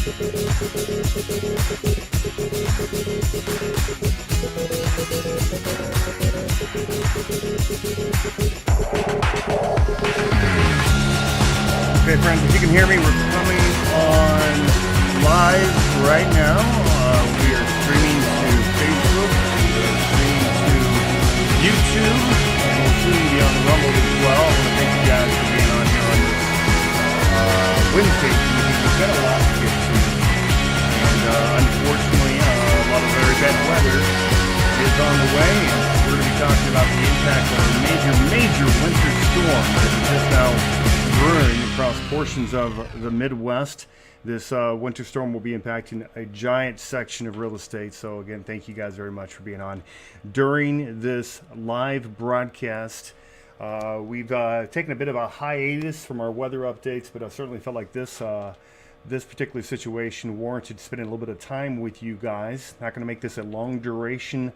Okay, friends, if you can hear me, we're coming on live right now. We are streaming to Facebook, we are streaming to YouTube, and we'll soon be on the Rumble as well. I want to thank you guys for being on here on this Wednesday evening. We've got a lot to get to, and unfortunately, a lot of very bad weather is on the way, and we're going to be talking about the impact of a major winter storm that is just now brewing across portions of the Midwest. This winter storm will be impacting a giant section of real estate. So again, thank you guys very much for being on during this live broadcast. We've taken a bit of a hiatus from our weather updates, but I certainly felt like this particular situation warranted spending a little bit of time with you guys. Not going to make this a long duration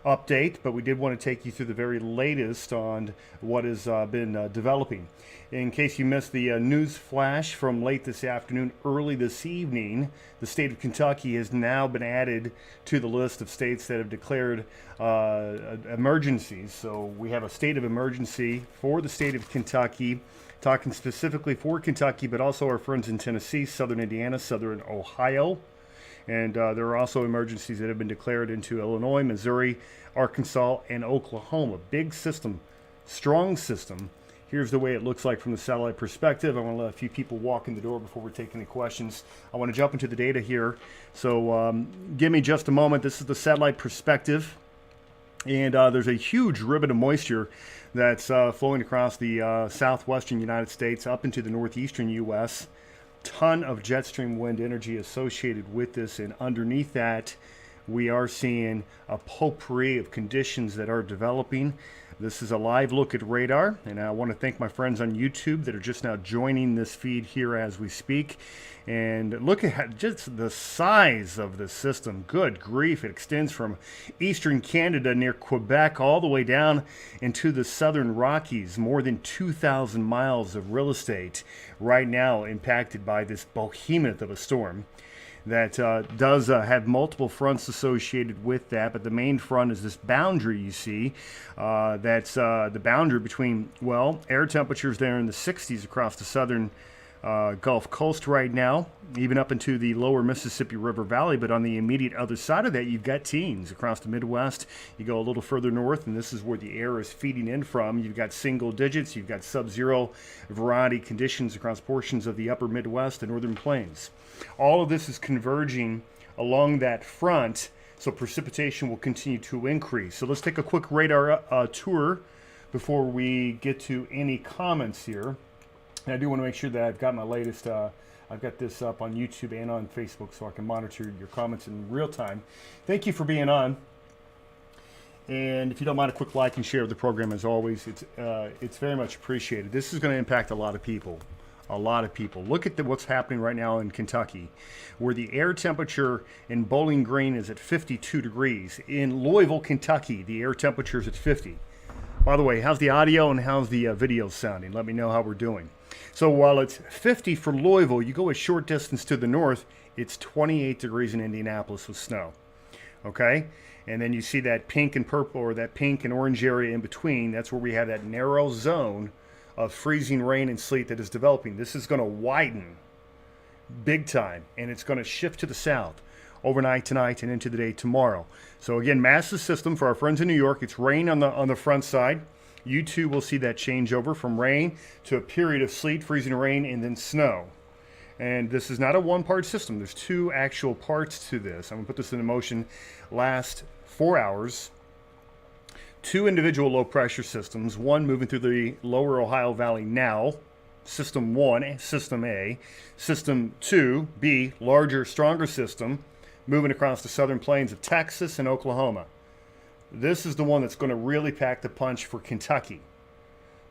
update, but we did want to take you through the very latest on what has been developing. In case you missed the news flash from late this afternoon, early this evening, the state of Kentucky has now been added to the list of states that have declared emergencies. So we have a state of emergency for the state of Kentucky, talking specifically for Kentucky, but also our friends in Tennessee, southern Indiana, southern Ohio. And there are also emergencies that have been declared into Illinois, Missouri, Arkansas, and Oklahoma. Big system, strong system. Here's the way it looks like from the satellite perspective. I want to let a few people walk in the door before we take any questions. I want to jump into the data here. So give me just a moment. This is the satellite perspective. And there's a huge ribbon of moisture that's flowing across the southwestern United States up into the northeastern U.S. Ton of jet stream wind energy associated with this, and underneath that we are seeing a potpourri of conditions that are developing. This is a live look at radar, and I want to thank my friends on YouTube that are just now joining this feed here as we speak. And look at just the size of the system. Good grief, it extends from eastern Canada near Quebec all the way down into the southern Rockies. More than 2,000 miles of real estate right now impacted by this behemoth of a storm that does have multiple fronts associated with that, but the main front is this boundary you see. That's the boundary between, well, air temperatures there in the 60s across the southern Gulf Coast right now, even up into the lower Mississippi River Valley, but on the immediate other side of that, you've got teens across the Midwest. You go a little further north, and this is where the air is feeding in from. You've got single digits, you've got sub-zero variety conditions across portions of the upper Midwest and northern plains. All of this is converging along that front, so precipitation will continue to increase. So let's take a quick radar tour before we get to any comments here. And I do want to make sure that I've got my latest, I've got this up on YouTube and on Facebook so I can monitor your comments in real time. Thank you for being on. And if you don't mind, a quick like and share of the program as always. It's very much appreciated. This is going to impact a lot of people. A lot of people. Look at what's happening right now in Kentucky, where the air temperature in Bowling Green is at 52 degrees. In Louisville, Kentucky, the air temperature is at 50. By the way, how's the audio and how's the video sounding? Let me know how we're doing. So while it's 50 for Louisville, you go a short distance to the north, it's 28 degrees in Indianapolis with snow. Okay? And then you see that pink and purple, or that pink and orange area in between. That's where we have that narrow zone of freezing rain and sleet that is developing. This is going to widen big time, and it's going to shift to the south overnight tonight and into the day tomorrow. So again, massive system for our friends in New York. It's rain on the front side. You too will see that change over from rain to a period of sleet, freezing rain, and then snow. And this is not a one-part system. There's two actual parts to this. I'm going to put this into motion last 4 hours. Two individual low-pressure systems, one moving through the lower Ohio Valley now, System 1, System A. System 2, B, larger, stronger system, moving across the southern plains of Texas and Oklahoma. This is the one that's going to really pack the punch for Kentucky.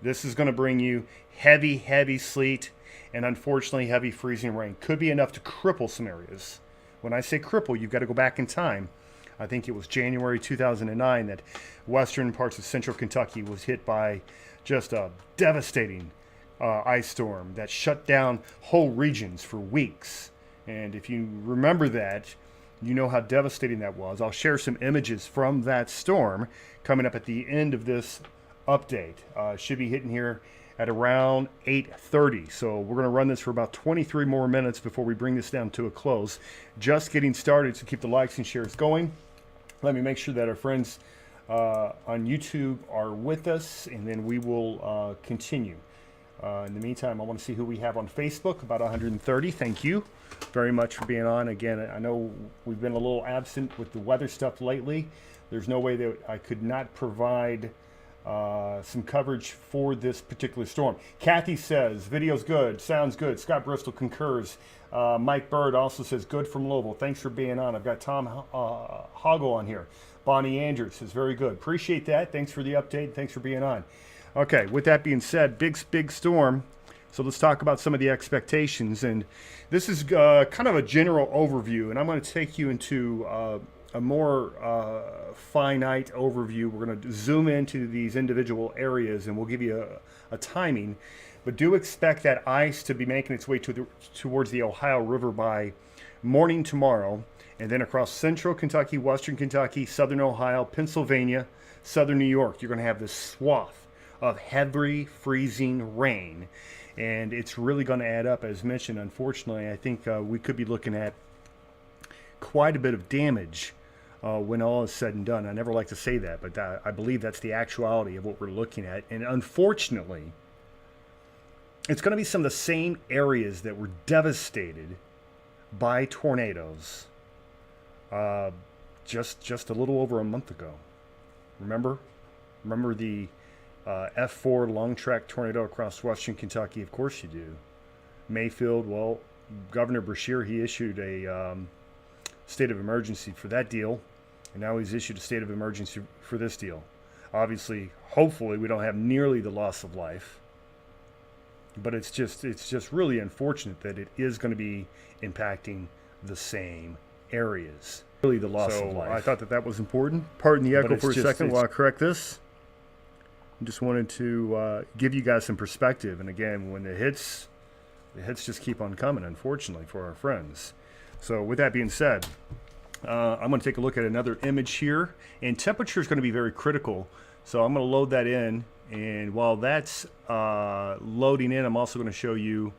This is going to bring you heavy, heavy sleet and unfortunately heavy freezing rain. Could be enough to cripple some areas. When I say cripple, you've got to go back in time. I think it was January 2009 that western parts of central Kentucky was hit by just a devastating ice storm that shut down whole regions for weeks. And if you remember that, you know how devastating that was. I'll share some images from that storm coming up at the end of this update. Should be hitting here at around 8:30. So we're going to run this for about 23 more minutes before we bring this down to a close. Just getting started, so keep the likes and shares going. Let me make sure that our friends on YouTube are with us, and then we will continue. In the meantime, I want to see who we have on Facebook, about 130. Thank you very much for being on. Again, I know we've been a little absent with the weather stuff lately. There's no way that I could not provide some coverage for this particular storm. Kathy says, video's good, sounds good. Scott Bristol concurs. Mike Bird also says, good from Louisville. Thanks for being on. I've got Tom Hoggle on here. Bonnie Andrews says, very good. Appreciate that. Thanks for the update. Thanks for being on. Okay, with that being said, big storm. So let's talk about some of the expectations. And this is kind of a general overview, and I'm going to take you into a more finite overview. We're going to zoom into these individual areas, and we'll give you a timing. But do expect that ice to be making its way towards the Ohio River by morning tomorrow, and then across central Kentucky, western Kentucky, southern Ohio, Pennsylvania, southern New York. You're going to have this swath of heavy freezing rain, and it's really going to add up. As mentioned, unfortunately, I think we could be looking at quite a bit of damage when all is said and done. I never like to say that, but I believe that's the actuality of what we're looking at. And unfortunately, it's going to be some of the same areas that were devastated by tornadoes just a little over a month ago. Remember the F4 long track tornado across western Kentucky? Of course you do. Mayfield, well, Governor Brashear, he issued a state of emergency for that deal, and now he's issued a state of emergency for this deal. Obviously, hopefully, we don't have nearly the loss of life, but it's just really unfortunate that it is going to be impacting the same areas. Really, the loss of life. I thought that was important. Pardon the echo for a second while I correct this. I just wanted to give you guys some perspective. And again, when the hits just keep on coming, unfortunately, for our friends. So with that being said, I'm going to take a look at another image here. And temperature is going to be very critical. So I'm going to load that in. And while that's loading in, I'm also going to show you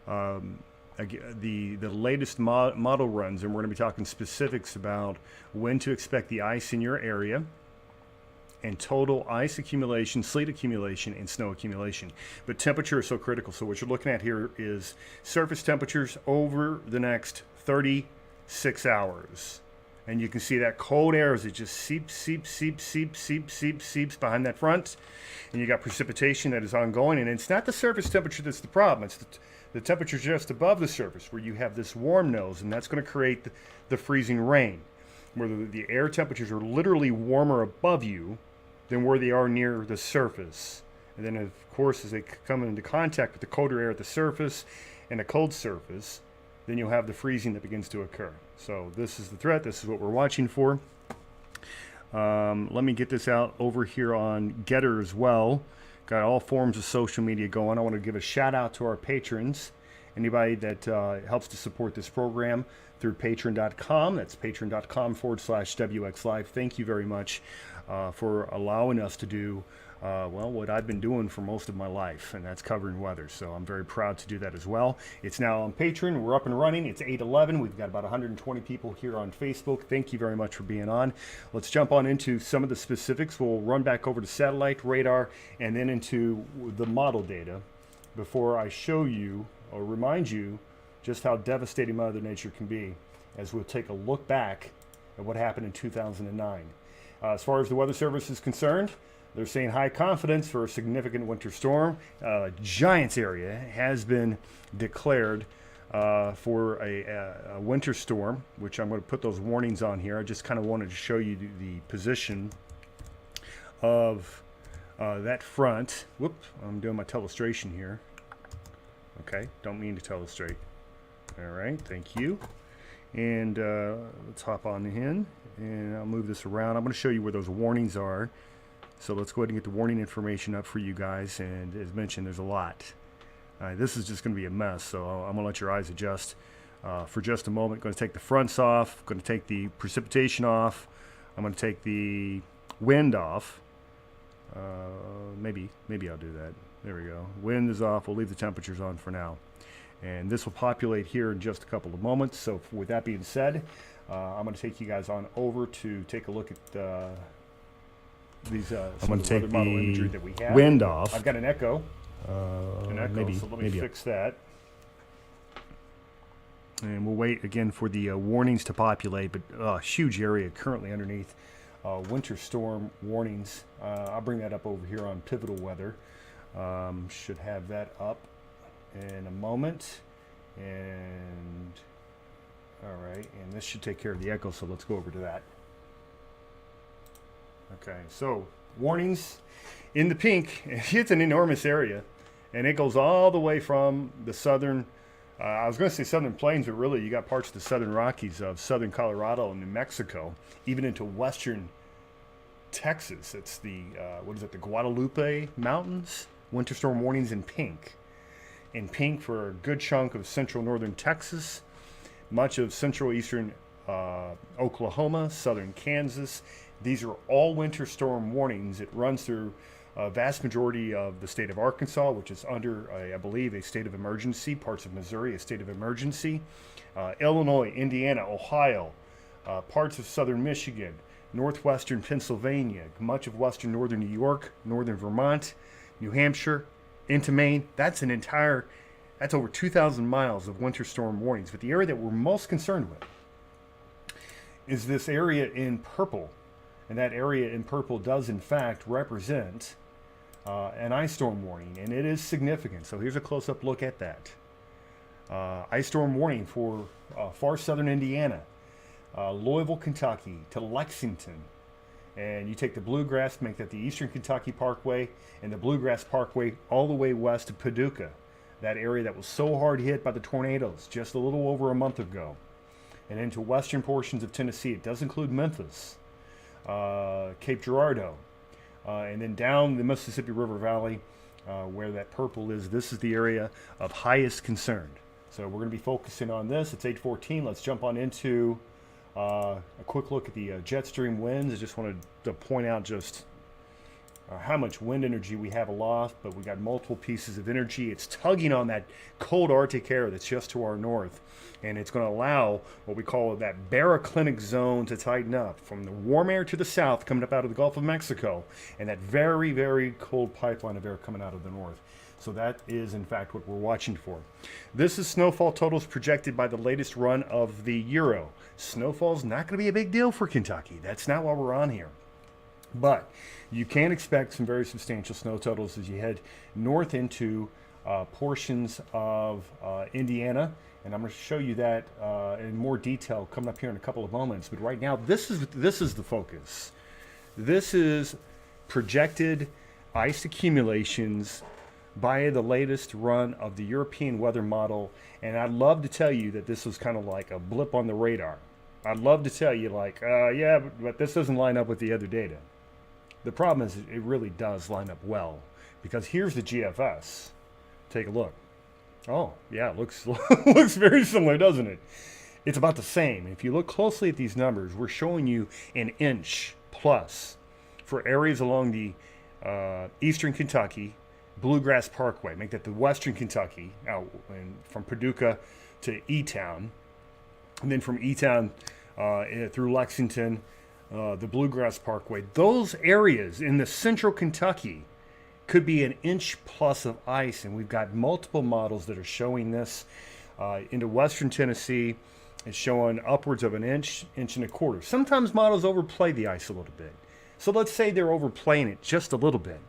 the latest model runs. And we're going to be talking specifics about when to expect the ice in your area, and total ice accumulation, sleet accumulation, and snow accumulation. But temperature is so critical. So what you're looking at here is surface temperatures over the next 36 hours. And you can see that cold air as it just seeps behind that front. And you got precipitation that is ongoing. And it's not the surface temperature that's the problem. It's the temperature just above the surface where you have this warm nose. And that's going to create the freezing rain, where the air temperatures are literally warmer above you than where they are near the surface. And then, of course, as they come into contact with the colder air at the surface and a cold surface, then you'll have the freezing that begins to occur. So this is the threat. This is what we're watching for. Let me get this out over here on Getter as well. Got all forms of social media going. I want to give a shout out to our patrons. Anybody that helps to support this program through patreon.com. That's patreon.com/WxLIVE. Thank you very much for allowing us to do what I've been doing for most of my life, and that's covering weather. So I'm very proud to do that as well. It's now on Patreon. We're up and running. It's 8:11. We've got about 120 people here on Facebook. Thank you very much for being on. Let's jump on into some of the specifics. We'll run back over to satellite, radar, and then into the model data before I show you or remind you just how devastating Mother Nature can be, as we'll take a look back at what happened in 2009. As far as the Weather Service is concerned, they're saying high confidence for a significant winter storm. Giants area has been declared for a winter storm, which I'm going to put those warnings on here. I just kind of wanted to show you the position of that front. Whoop, I'm doing my telestration here. Okay, don't mean to telestrate. All right, thank you. And let's hop on in, and I'll move this around. I'm going to show you where those warnings are. So let's go ahead and get the warning information up for you guys. And as mentioned, there's a lot. This is just going to be a mess, so I'm going to let your eyes adjust for just a moment. Going to take the fronts off, going to take the precipitation off, I'm going to take the wind off. Maybe I'll do that. There we go. Wind is off. We'll leave the temperatures on for now. And this will populate here in just a couple of moments. So with that being said, I'm going to take you guys on over to take a look at these I'm going to take the imagery that we have. Wind off. I've got an echo. So let me fix that. And we'll wait again for the warnings to populate, but huge area currently underneath winter storm warnings. I'll bring that up over here on Pivotal Weather. Should have that up in a moment. And all right, and this should take care of the echo, so let's go over to that. Okay, so warnings in the pink. It's an enormous area, and it goes all the way from the southern, I was going to say southern plains, but really you got parts of the southern Rockies of southern Colorado and New Mexico, even into western Texas. It's the, the Guadalupe Mountains. Winter storm warnings in pink. In pink for a good chunk of central northern Texas, much of central eastern Oklahoma, southern Kansas. These are all winter storm warnings. It runs through a vast majority of the state of Arkansas, which is under, I believe, a state of emergency. Parts of Missouri, a state of emergency. Illinois, Indiana, Ohio, parts of southern Michigan, northwestern Pennsylvania, much of western northern New York, northern Vermont, New Hampshire, into Maine. That's over 2,000 miles of winter storm warnings. But the area that we're most concerned with is this area in purple. And that area in purple does, in fact, represent an ice storm warning, and it is significant. So here's a close-up look at that. Ice storm warning for far southern Indiana, Louisville, Kentucky, to Lexington. And you take the Bluegrass, make that the Eastern Kentucky Parkway, and the Bluegrass Parkway all the way west to Paducah, that area that was so hard hit by the tornadoes just a little over a month ago, and into western portions of Tennessee. It does include Memphis, Cape Girardeau, and then down the Mississippi River Valley, where that purple is. This is the area of highest concern. So we're going to be focusing on this. It's 8:14. Let's jump on into a quick look at the jet stream winds. I just wanted to point out just how much wind energy we have aloft, but we got multiple pieces of energy. It's tugging on that cold Arctic air that's just to our north, and it's going to allow what we call that baroclinic zone to tighten up from the warm air to the south coming up out of the Gulf of Mexico, and that very, very cold pipeline of air coming out of the north. So that is, in fact, what we're watching for. This is snowfall totals projected by the latest run of the Euro. Snowfall's not going to be a big deal for Kentucky. That's not why we're on here. But you can expect some very substantial snow totals as you head north into portions of Indiana. And I'm going to show you that in more detail coming up here in a couple of moments. But right now, this is the focus. This is projected ice accumulations by the latest run of the European weather model. And I'd love to tell you that this was kind of like a blip on the radar. I'd love to tell you like, yeah, but this doesn't line up with the other data. The problem is it really does line up well, because here's the GFS. Take a look. Oh, yeah, it looks looks very similar, doesn't it? It's about the same. If you look closely at these numbers, we're showing you an inch plus for areas along the eastern Kentucky Bluegrass Parkway. Make that the western Kentucky, out from Paducah to E-Town, and then from E-Town through Lexington, the Bluegrass Parkway. Those areas in the central Kentucky could be an inch plus of ice, and we've got multiple models that are showing this. Into western Tennessee, it's showing upwards of an inch, inch and a quarter. Sometimes models overplay the ice a little bit. So let's say they're overplaying it just a little bit.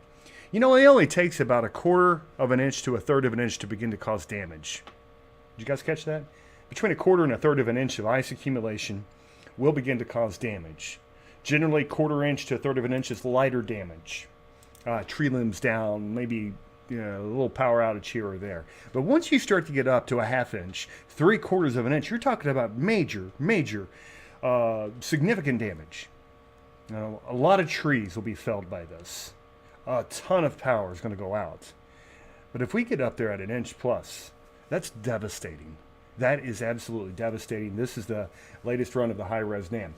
You know, it only takes about a quarter of an inch to a third of an inch to begin to cause damage. Did you guys catch that? Between a quarter and a third of an inch of ice accumulation will begin to cause damage. Generally, quarter inch to a third of an inch is lighter damage. Tree limbs down, maybe a little power outage here or there. But once you start to get up to a half inch, 3/4 of an inch, you're talking about major, significant damage. A lot of trees will be felled by this. A ton of power is going to go out. But if we get up there at an inch plus, that's devastating. That is absolutely devastating. This is the latest run of the high-res NAM.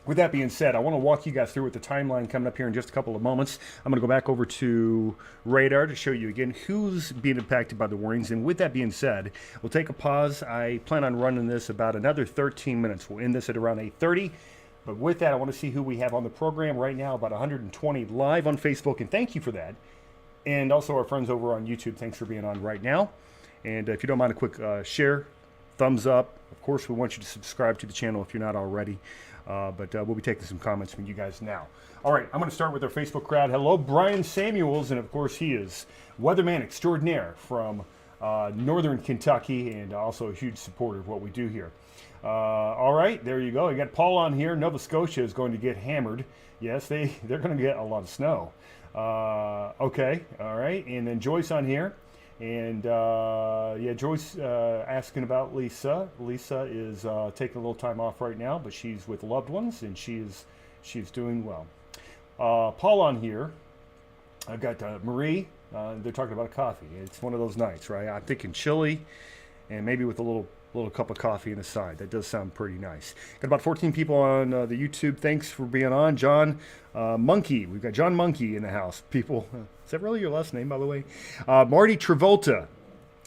With that being said, I want to walk you guys through with the timeline coming up here in just a couple of moments. I'm going to go back over to radar to show you again who's being impacted by the warnings. And with that being said, we'll take a pause. I plan on running this about another 13 minutes. We'll end this at around 8:30. But with that, I want to see who we have on the program right now, about 120 live on Facebook, and thank you for that. And also our friends over on YouTube, thanks for being on right now. And if you don't mind a quick share, thumbs up. Of course, we want you to subscribe to the channel if you're not already. But we'll be taking some comments from you guys now. All right, I'm going to start with our Facebook crowd. Hello, Brian Samuels, and of course he is weatherman extraordinaire from northern Kentucky, and also a huge supporter of what we do here. All right, there you go. You got Paul on here. Nova Scotia is going to get hammered. Yes, they're going to get a lot of snow. Okay, all right, and then Joyce on here. And yeah, Joyce asking about Lisa. Lisa is taking a little time off right now, but she's with loved ones, and she's doing well. Paul on here. I've got Marie. They're talking about a coffee. It's one of those nights, right? I'm thinking chili, and maybe with a little cup of coffee on the side. That does sound pretty nice. Got about 14 people on the YouTube. Thanks for being on. John Monkey. We've got John Monkey in the house. People, is that really your last name, by the way? Marty Travolta.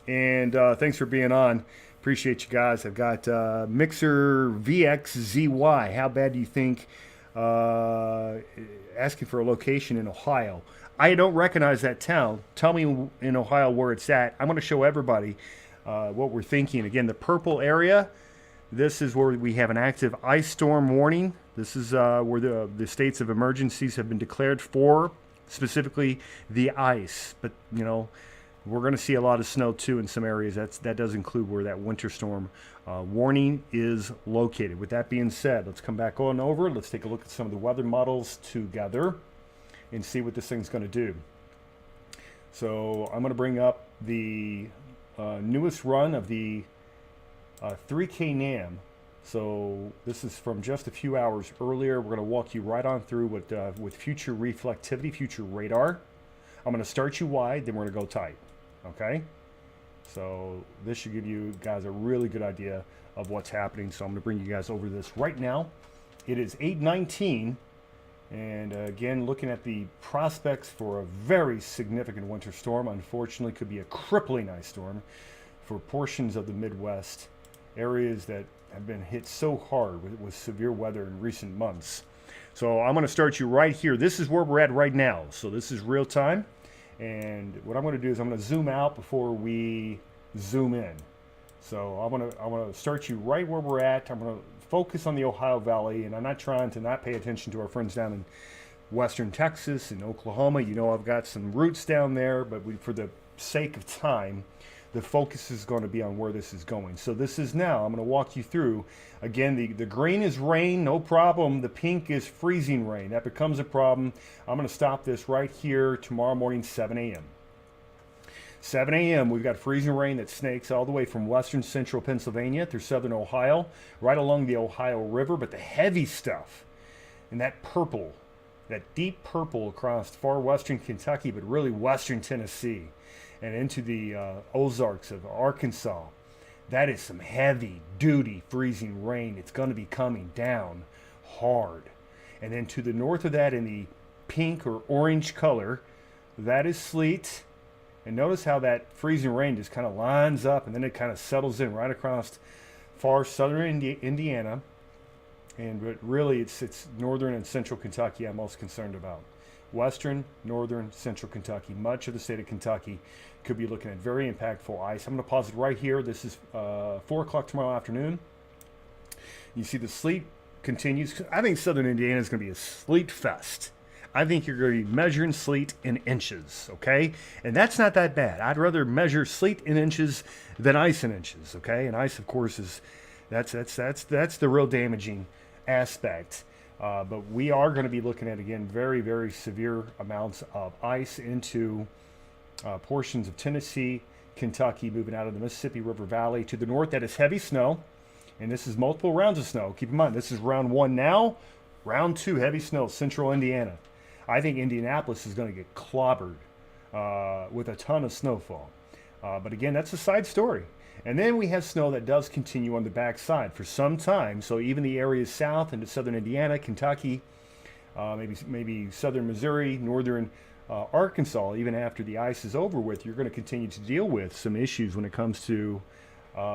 And thanks for being on. Appreciate you guys. I've got Mixer VXZY. How bad do you think? Asking for a location in Ohio. I don't recognize that town. Tell me in Ohio where it's at. I'm going to show everybody what we're thinking. Again, the purple area, this is where we have an active ice storm warning. This is where the states of emergencies have been declared for specifically the ice. But, you know, we're going to see a lot of snow too in some areas. That does include where that winter storm warning is located. With that being said, let's come back on over. Let's take a look at some of the weather models together and see what this thing's going to do. So I'm going to bring up the newest run of the 3K NAM. So this is from just a few hours earlier. We're going to walk you right on through with future reflectivity, future radar. I'm going to start you wide, then we're going to go tight. Okay? So this should give you guys a really good idea of what's happening. So I'm going to bring you guys over this right now. It is 8:19. And again, looking at the prospects for a very significant winter storm. Unfortunately, could be a crippling ice storm for portions of the Midwest, areas that have been hit so hard with severe weather in recent months. So I'm going to start you right here. This is where we're at right now. So this is real time. And what I'm going to do is I'm going to zoom out before we zoom in. So I'm going to start you right where we're at. I'm going to focus on the Ohio Valley, and I'm not trying to not pay attention to our friends down in western Texas and Oklahoma. You know, I've got some roots down there, but for the sake of time, the focus is going to be on where this is going. So this is now, I'm going to walk you through. Again, the green is rain, no problem. The pink is freezing rain. That becomes a problem. I'm going to stop this right here tomorrow morning, 7 a.m. 7 a.m. we've got freezing rain that snakes all the way from western central Pennsylvania through southern Ohio, right along the Ohio River. But the heavy stuff, and that purple, that deep purple across far western Kentucky, but really western Tennessee, and into the Ozarks of Arkansas, that is some heavy duty freezing rain. It's going to be coming down hard. And then to the north of that, in the pink or orange color, that is sleet. And notice how that freezing rain just kind of lines up, and then it kind of settles in right across far southern Indiana. But really, it's northern and central Kentucky I'm most concerned about. Western, northern, central Kentucky. Much of the state of Kentucky could be looking at very impactful ice. I'm going to pause it right here. This is 4 o'clock tomorrow afternoon. You see the sleet continues. I think southern Indiana is going to be a sleet fest. I think you're going to be measuring sleet in inches, okay? And that's not that bad. I'd rather measure sleet in inches than ice in inches, okay? And ice, of course, is that's the real damaging aspect. But we are going to be looking at, again, very, very severe amounts of ice into portions of Tennessee, Kentucky, moving out of the Mississippi River Valley. To the north, that is heavy snow. And this is multiple rounds of snow. Keep in mind, this is round 1 now. Round 2, heavy snow, central Indiana. I think Indianapolis is going to get clobbered with a ton of snowfall. But again, that's a side story. And then we have snow that does continue on the backside for some time. So even the areas south into southern Indiana, Kentucky, maybe southern Missouri, northern Arkansas, even after the ice is over with, you're going to continue to deal with some issues when it comes to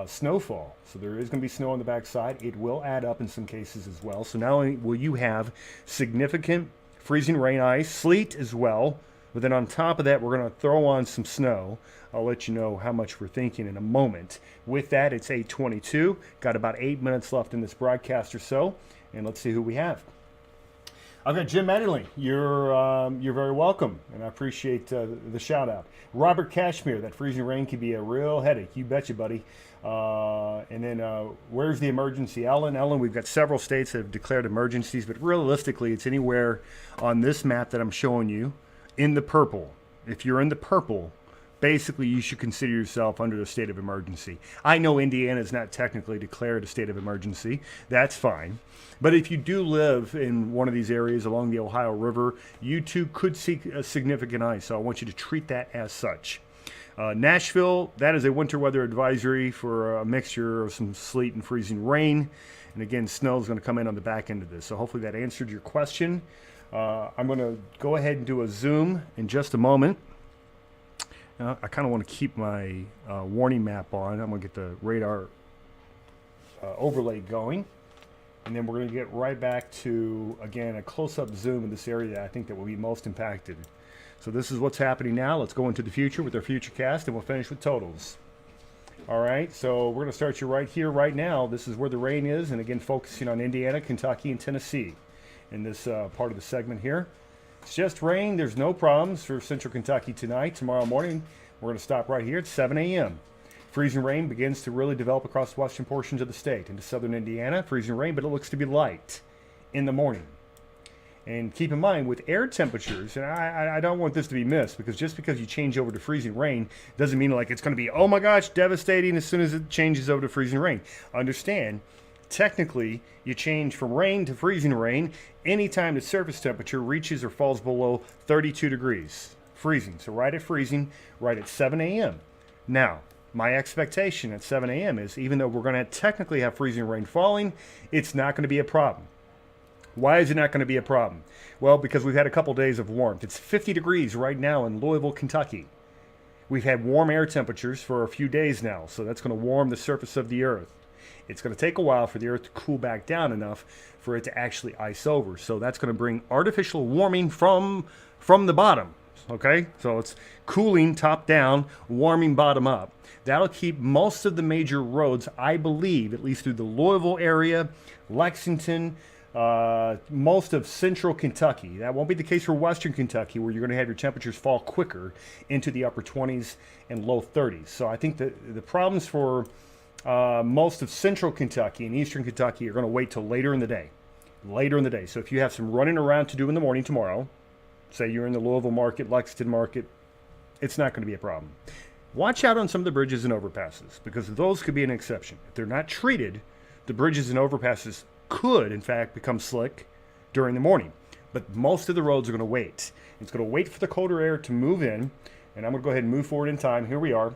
snowfall. So there is going to be snow on the backside. It will add up in some cases as well. So not only will you have significant freezing rain, ice, sleet as well, but then on top of that, we're going to throw on some snow. I'll let you know how much we're thinking in a moment. With that, it's 8:22. Got about 8 minutes left in this broadcast or so, and let's see who we have. I've got Jim Mattingly. You're very welcome, and I appreciate the shout out. Robert Cashmere, that freezing rain can be a real headache. You betcha, buddy. And then where's the emergency? Ellen, we've got several states that have declared emergencies, but realistically, it's anywhere on this map that I'm showing you in the purple. If you're in the purple, basically you should consider yourself under a state of emergency. I know Indiana is not technically declared a state of emergency. That's fine. But if you do live in one of these areas along the Ohio River, you too could see a significant ice. So I want you to treat that as such. Nashville, that is a winter weather advisory for a mixture of some sleet and freezing rain. And again, snow is going to come in on the back end of this. So hopefully that answered your question. I'm going to go ahead and do a zoom in just a moment. I kind of want to keep my warning map on. I'm going to get the radar overlay going. And then we're going to get right back to, again, a close-up zoom in this area that I think that will be most impacted. So this is what's happening now. Let's go into the future with our future cast, and we'll finish with totals. All right, so we're going to start you right here, right now. This is where the rain is, and again, focusing on Indiana, Kentucky, and Tennessee in this part of the segment here. It's just rain. There's no problems for central Kentucky tonight. Tomorrow morning, we're going to stop right here at 7 a.m. Freezing rain begins to really develop across the western portions of the state into southern Indiana. Freezing rain, but it looks to be light in the morning. And keep in mind, with air temperatures, and I don't want this to be missed, because just because you change over to freezing rain doesn't mean like it's going to be, oh my gosh, devastating as soon as it changes over to freezing rain. Understand, technically, you change from rain to freezing rain anytime the surface temperature reaches or falls below 32 degrees. Freezing. So right at freezing, right at 7 a.m. Now, my expectation at 7 a.m. is, even though we're going to technically have freezing rain falling, it's not going to be a problem. Why is it not going to be a problem? Well, because we've had a couple days of warmth. It's 50 degrees right now in Louisville, Kentucky. We've had warm air temperatures for a few days now, so that's going to warm the surface of the earth. It's going to take a while for the earth to cool back down enough for it to actually ice over. So that's going to bring artificial warming from the bottom. Okay, so it's cooling top down, warming bottom up. That'll keep most of the major roads, I believe, at least through the Louisville area, Lexington, most of central Kentucky. That won't be the case for western Kentucky, where you're going to have your temperatures fall quicker into the upper 20s and low 30s. So I think that the problems for most of central Kentucky and eastern Kentucky are going to wait till later in the day. Later in the day. So if you have some running around to do in the morning tomorrow, say you're in the Louisville market, Lexington market, it's not going to be a problem. Watch out on some of the bridges and overpasses, because those could be an exception. If they're not treated, the bridges and overpasses could, in fact, become slick during the morning. But most of the roads are going to wait. It's going to wait for the colder air to move in, and I'm going to go ahead and move forward in time. Here we are.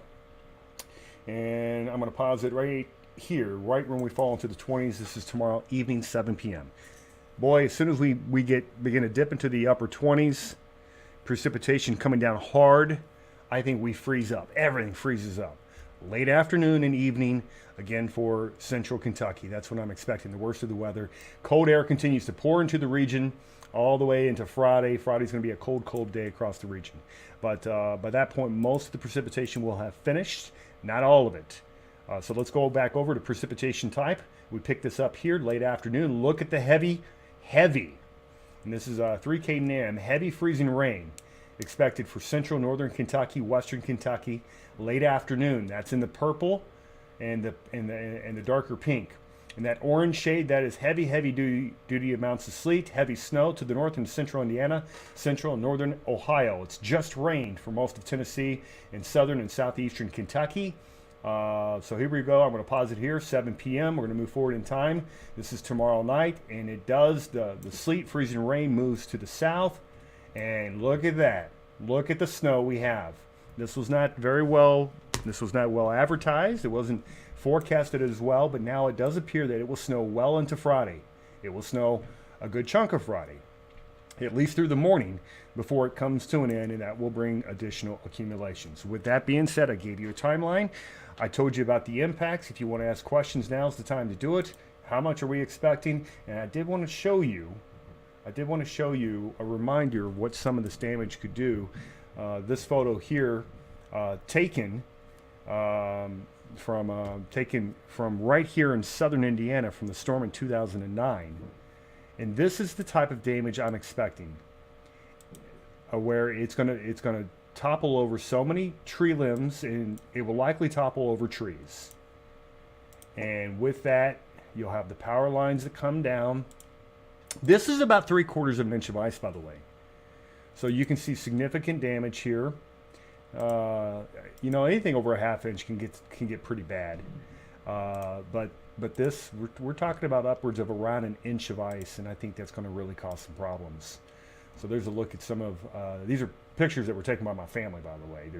And I'm going to pause it right here, right when we fall into the 20s. This is tomorrow evening, 7 p.m. Boy, as soon as we begin to dip into the upper 20s, precipitation coming down hard, I think we freeze up. Everything freezes up. Late afternoon and evening, again for central Kentucky. That's what I'm expecting, the worst of the weather. Cold air continues to pour into the region all the way into Friday. Friday's going to be a cold, cold day across the region. But by that point, most of the precipitation will have finished, not all of it. So let's go back over to precipitation type. We pick this up here, late afternoon. Look at the heavy, and this is 3K NAM, heavy freezing rain expected for central northern Kentucky, western Kentucky, late afternoon. That's in the purple and the darker pink. And that orange shade, that is heavy duty amounts of sleet, heavy snow to the north and central Indiana, central and northern Ohio. It's just rained for most of Tennessee and southern and southeastern Kentucky. So here we go. I'm going to pause it here, 7 p.m. We're going to move forward in time. This is tomorrow night, and it does, the sleet, freezing rain moves to the south. And look at that. Look at the snow we have. This was not very well This was not well advertised. It wasn't forecasted as well, but now it does appear that it will snow well into Friday. It will snow a good chunk of Friday, at least through the morning, before it comes to an end, and that will bring additional accumulations. With that being said, I gave you a timeline. I told you about the impacts. If you want to ask questions, now's the time to do it. How much are we expecting? And I did want to show you a reminder of what some of this damage could do. This photo here, taken from right here in southern Indiana from the storm in 2009. And this is the type of damage I'm expecting, where it's gonna topple over so many tree limbs, and it will likely topple over trees. And with that, you'll have the power lines that come down. This is about 3/4 of an inch of ice, by the way. So you can see significant damage here. You know, anything over a ½ inch can get pretty bad. But this, we're talking about upwards of around an inch of ice, and I think that's going to really cause some problems. So there's a look at some of, these are pictures that were taken by my family, by the way.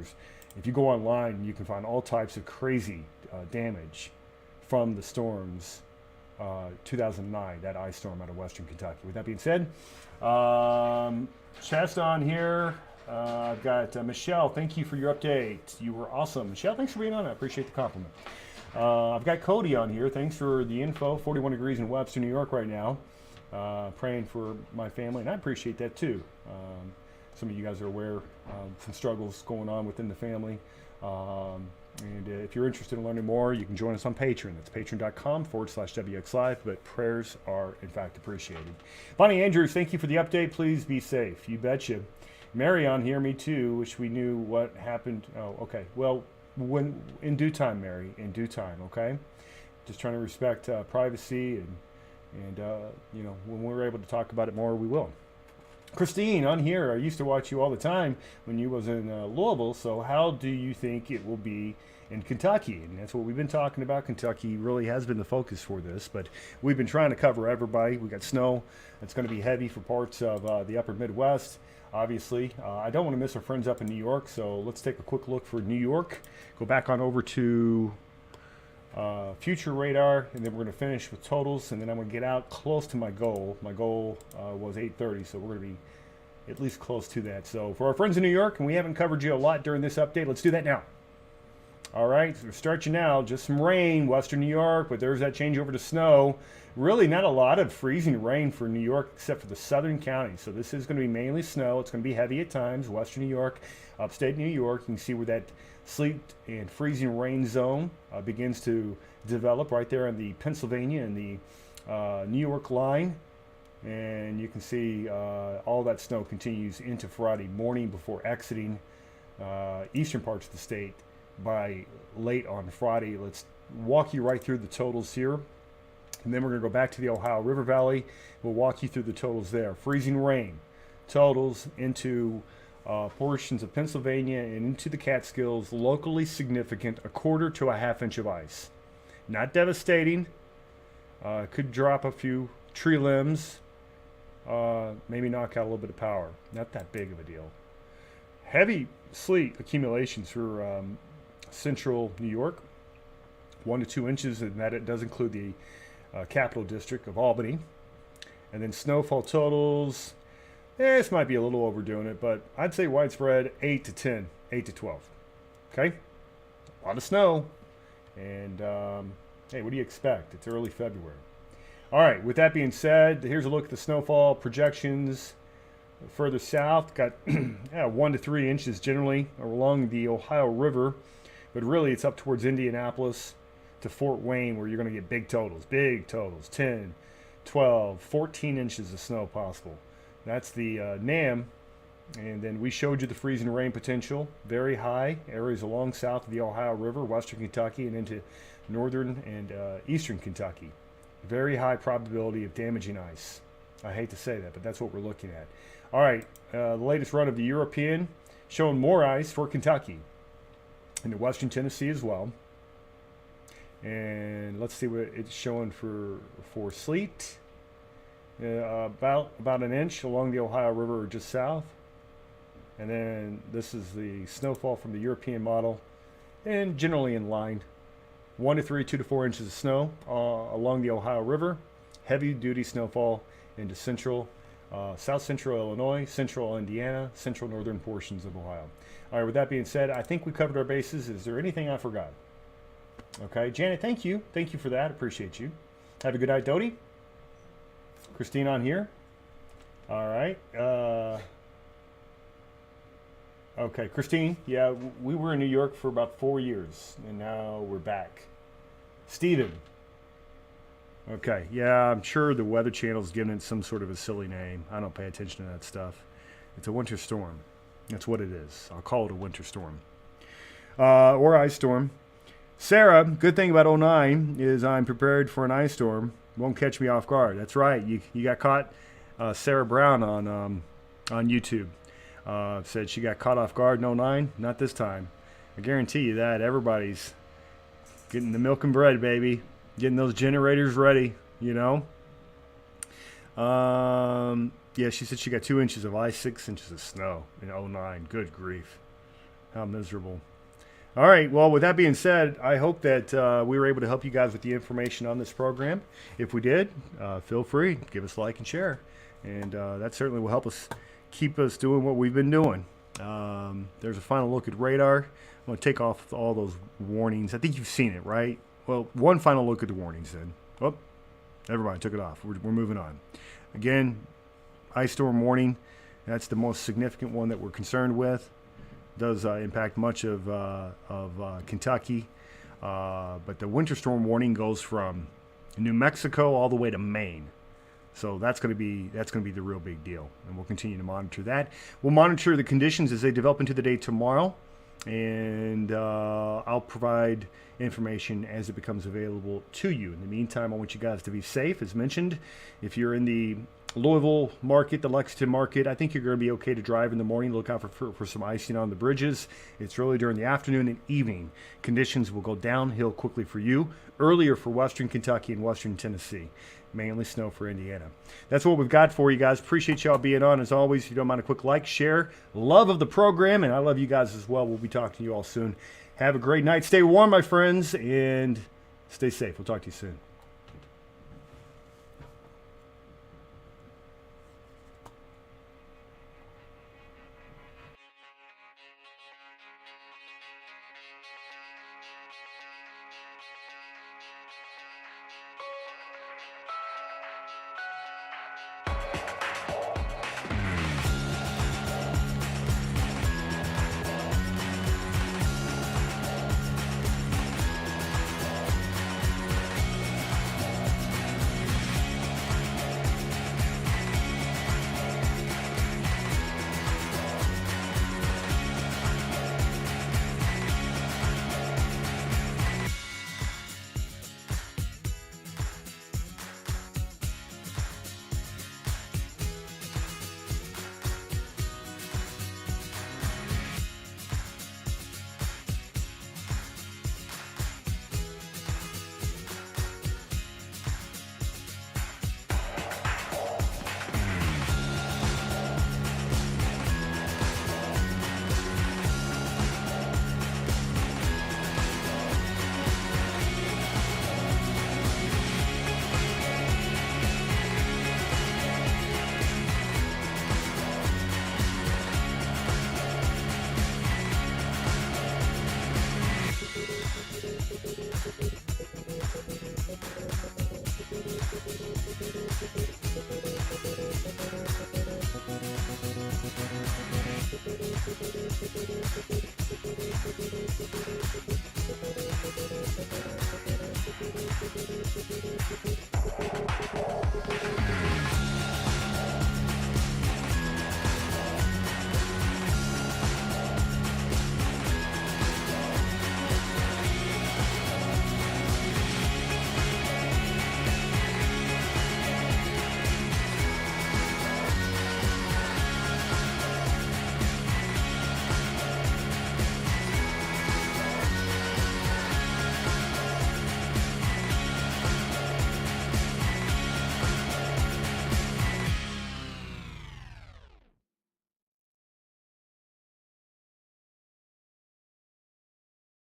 If you go online, you can find all types of crazy damage from the storms, 2009, that ice storm out of western Kentucky. With that being said, chat's on here. I've got Michelle, thank you for your update. You were awesome. Michelle, thanks for being on. I appreciate the compliment. I've got Cody on here. Thanks for the info. 41 degrees in Webster, New York right now. Praying for my family, and I appreciate that too. Some of you guys are aware of some struggles going on within the family. And if you're interested in learning more, you can join us on Patreon. That's patreon.com/WxLIVE, but prayers are, in fact, appreciated. Bonnie Andrews, thank you for the update. Please be safe. You betcha. Mary on here, me too. Wish we knew what happened. Oh, okay. Well, when in due time, Mary, in due time, okay? Just trying to respect privacy, and you know, when we're able to talk about it more, we will. Christine on here, I used to watch you all the time when you was in Louisville, so how do you think it will be in Kentucky? And that's what we've been talking about. Kentucky really has been the focus for this, but we've been trying to cover everybody. We got snow that's going to be heavy for parts of the upper Midwest, obviously. I don't want to miss our friends up in New York, so let's take a quick look for New York. Go back on over to future radar, and then we're going to finish with totals, and then I'm going to get out close to my goal. My goal was 8:30, so we're going to be at least close to that. So for our friends in New York, and we haven't covered you a lot during this update, let's do that now. All right, so we're starting now. Just some rain, western New York, but there's that change over to snow. Really not a lot of freezing rain for New York except for the southern counties. So this is going to be mainly snow. It's going to be heavy at times. Western New York, upstate New York. You can see where that sleet and freezing rain zone begins to develop right there in the Pennsylvania and the New York line. And you can see all that snow continues into Friday morning before exiting eastern parts of the state by late on Friday. Let's walk you right through the totals here. And then we're going to go back to the Ohio River Valley. We'll walk you through the totals there. Freezing rain totals into portions of Pennsylvania and into the Catskills. Locally significant, 1/4 to a ½ inch of ice. Not devastating. Could drop a few tree limbs. Maybe knock out a little bit of power. Not that big of a deal. Heavy sleet accumulations for central New York. 1 to 2 inches, and that it does include the capital district of Albany. And then snowfall totals, this might be a little overdoing it, but I'd say widespread 8 to 10, 8 to 12. Okay, a lot of snow, and hey, what do you expect? It's early February. All right, with that being said, here's a look at the snowfall projections. Further south, got 1 to 3 inches generally along the Ohio River, but really it's up towards Indianapolis to Fort Wayne, where you're going to get big totals, 10, 12, 14 inches of snow possible. That's the NAM, and then we showed you the freezing rain potential, very high areas along south of the Ohio River, western Kentucky, and into northern and eastern Kentucky. Very high probability of damaging ice. I hate to say that, but that's what we're looking at. All right, the latest run of the European showing more ice for Kentucky, into western Tennessee as well. And let's see what it's showing for sleet. About an inch along the Ohio River or just south. And then this is the snowfall from the European model. and generally in line. 1 to 3, 2 to 4 inches of snow along the Ohio River. Heavy duty snowfall into south central Illinois, central Indiana, central northern portions of Ohio. All right, with that being said, I think we covered our bases. Is there anything I forgot? Okay, Janet, thank you. Thank you for that. Appreciate you. Have a good night, Dodie. Christine on here. All right. Okay, Christine, yeah, we were in New York for about 4 years, and now we're back. Steven. Okay, yeah, I'm sure the Weather Channel's giving it some sort of a silly name. I don't pay attention to that stuff. It's a winter storm. That's what it is. I'll call it a winter storm. Or ice storm. Sarah, good thing about 09 is I'm prepared for an ice storm. Won't catch me off guard. That's right. You got caught. Sarah Brown on YouTube said she got caught off guard in 09. Not this time. I guarantee you that. Everybody's getting the milk and bread, baby. Getting those generators ready, you know. Yeah, she said she got 2 inches of ice, 6 inches of snow in 09. Good grief. How miserable. All right, well, with that being said, I hope that we were able to help you guys with the information on this program. If we did, feel free. Give us a like and share. And that certainly will help us keep us doing what we've been doing. There's a final look at radar. I'm going to take off all those warnings. I think you've seen it, right? Well, one final look at the warnings then. Oh, never mind. Took it off. We're moving on. Again, ice storm warning. That's the most significant one that we're concerned with. Does impact much of Kentucky. But the winter storm warning goes from New Mexico all the way to Maine. So that's going to be the real big deal. And we'll continue to monitor that. We'll monitor the conditions as they develop into the day tomorrow. And I'll provide information as it becomes available to you. In the meantime, I want you guys to be safe. As mentioned, if you're in the Louisville market, the Lexington market, I think you're going to be okay to drive in the morning. Look out for some icing on the bridges. It's really during the afternoon and evening. Conditions will go downhill quickly for you. Earlier for western Kentucky and western Tennessee. Mainly snow for Indiana. That's what we've got for you guys. Appreciate y'all being on. As always, if you don't mind a quick like, share, love of the program, and I love you guys as well. We'll be talking to you all soon. Have a great night. Stay warm, my friends, and stay safe. We'll talk to you soon.